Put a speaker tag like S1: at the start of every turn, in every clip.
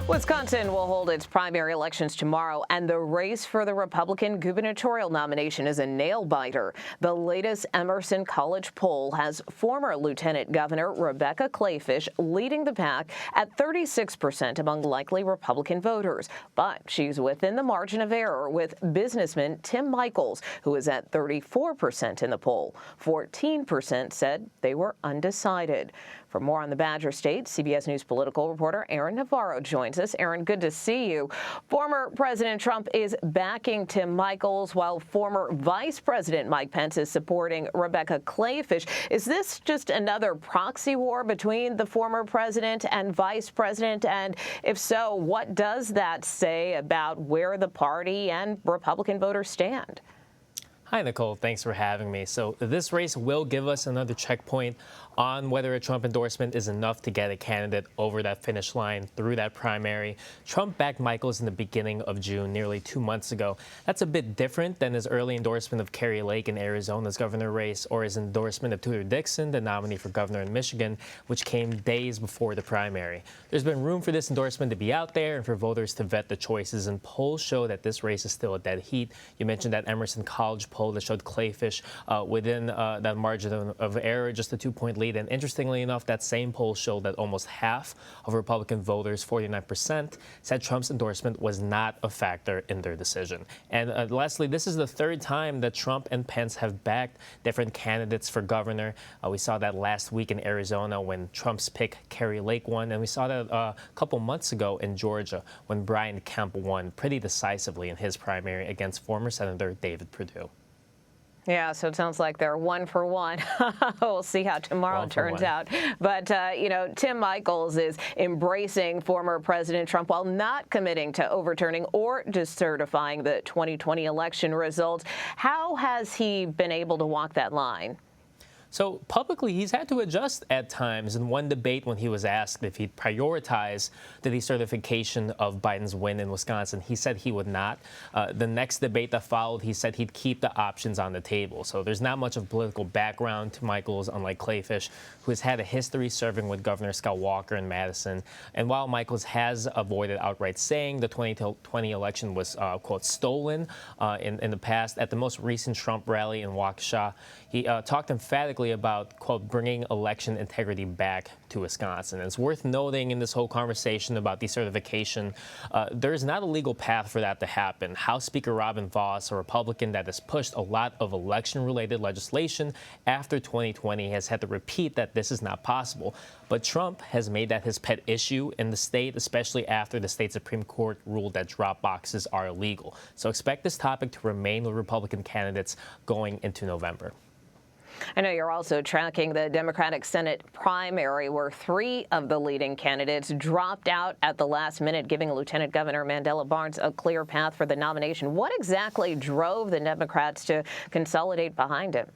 S1: Wisconsin will hold its primary elections tomorrow, and the race for the Republican gubernatorial nomination is a nail-biter. The latest Emerson College poll has former Lieutenant Governor Rebecca Kleefisch leading the pack at 36% among likely Republican voters. But she's within the margin of error with businessman Tim Michels, who is at 34% in the poll. 14% said they were undecided. For more on the Badger State, CBS News political reporter Aaron Navarro joins us. Aaron, good to see you. Former President Trump is backing Tim Michels, while former Vice President Mike Pence is supporting Rebecca Kleefisch. Is this just another proxy war between the former president and vice president? And if so, what does that say about where the party and Republican voters stand?
S2: Hi, Nicole. Thanks for having me. So this race will give us another checkpoint on whether a Trump endorsement is enough to get a candidate over that finish line through that primary. Trump backed Michels in the beginning of June, nearly 2 months ago. That's a bit different than his early endorsement of Kari Lake in Arizona's governor race, or his endorsement of Tudor Dixon, the nominee for governor in Michigan, which came days before the primary. There's been room for this endorsement to be out there and for voters to vet the choices, and polls show that this race is still a dead heat. You mentioned that Emerson College poll that showed Kleefisch within that margin of error, just a 2-point lead. And interestingly enough, that same poll showed that almost half of Republican voters, 49%, said Trump's endorsement was not a factor in their decision. And lastly, this is the third time that Trump and Pence have backed different candidates for governor. We saw that last week in Arizona when Trump's pick Kari Lake won, and we saw that a couple months ago in Georgia when Brian Kemp won pretty decisively in his primary against former Senator David Perdue.
S1: Yeah, so it sounds like they're 1 for 1. We'll see how tomorrow turns out. But, you know, Tim Michels is embracing former President Trump while not committing to overturning or decertifying the 2020 election results. How has he been able to walk that line?
S2: So publicly, he's had to adjust at times. In one debate, when he was asked if he'd prioritize the decertification of Biden's win in Wisconsin, he said he would not. The next debate that followed, he said he'd keep the options on the table. So there's not much of political background to Michels, unlike Kleefisch, who has had a history serving with Governor Scott Walker in Madison. And while Michels has avoided outright saying the 2020 election was, quote, stolen in the past, at the most recent Trump rally in Waukesha, he talked emphatically about, quote, bringing election integrity back to Wisconsin. And it's worth noting in this whole conversation about decertification, there's not a legal path for that to happen. House Speaker Robin Vos, a Republican that has pushed a lot of election-related legislation after 2020, has had to repeat that this is not possible. But Trump has made that his pet issue in the state, especially after the state Supreme Court ruled that drop boxes are illegal. So expect this topic to remain with Republican candidates going into November.
S1: I know you're also tracking the Democratic Senate primary, where 3 of the leading candidates dropped out at the last minute, giving Lieutenant Governor Mandela Barnes a clear path for the nomination. What exactly drove the Democrats to consolidate behind him?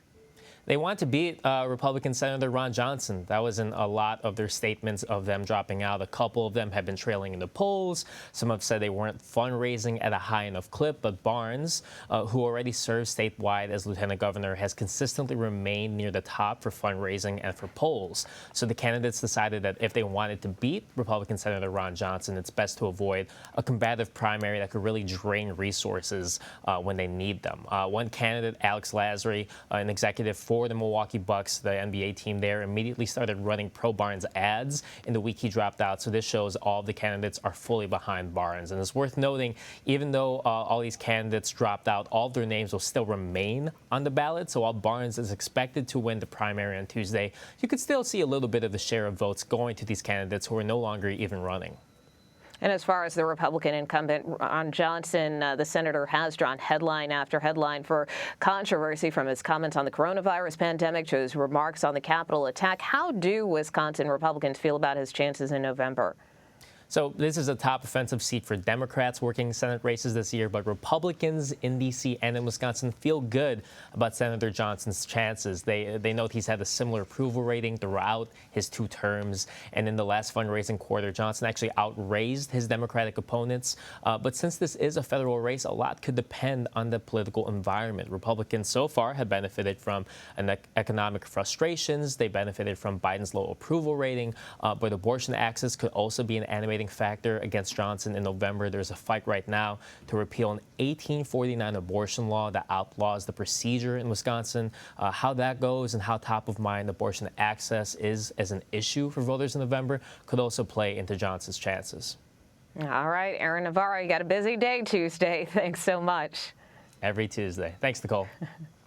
S2: They want to beat Republican Senator Ron Johnson. That was in a lot of their statements of them dropping out. A couple of them have been trailing in the polls. Some have said they weren't fundraising at a high enough clip. But Barnes, who already serves statewide as lieutenant governor, has consistently remained near the top for fundraising and for polls. So the candidates decided that if they wanted to beat Republican Senator Ron Johnson, it's best to avoid a combative primary that could really drain resources when they need them. One candidate, Alex Lasry, an executive for the Milwaukee Bucks, the NBA team there, immediately started running pro-Barnes ads in the week he dropped out. So this shows all of the candidates are fully behind Barnes. And it's worth noting, even though all these candidates dropped out, all of their names will still remain on the ballot. So while Barnes is expected to win the primary on Tuesday, you could still see a little bit of the share of votes going to these candidates who are no longer even running.
S1: And as far as the Republican incumbent, Ron Johnson, the senator has drawn headline after headline for controversy, from his comments on the coronavirus pandemic to his remarks on the Capitol attack. How do Wisconsin Republicans feel about his chances in November?
S2: So this is a top offensive seat for Democrats working Senate races this year, but Republicans in D.C. and in Wisconsin feel good about Senator Johnson's chances. They note he's had a similar approval rating throughout his 2 terms, and in the last fundraising quarter, Johnson actually outraised his Democratic opponents. But since this is a federal race, a lot could depend on the political environment. Republicans so far have benefited from economic frustrations. They benefited from Biden's low approval rating, but abortion access could also be an animating deciding factor against Johnson in November. There's a fight right now to repeal an 1849 abortion law that outlaws the procedure in Wisconsin. How that goes and how top of mind abortion access is as an issue for voters in November could also play into Johnson's chances.
S1: All right, Aaron Navarro, you got a busy day Tuesday. Thanks so much.
S2: Every Tuesday. Thanks, Nicole.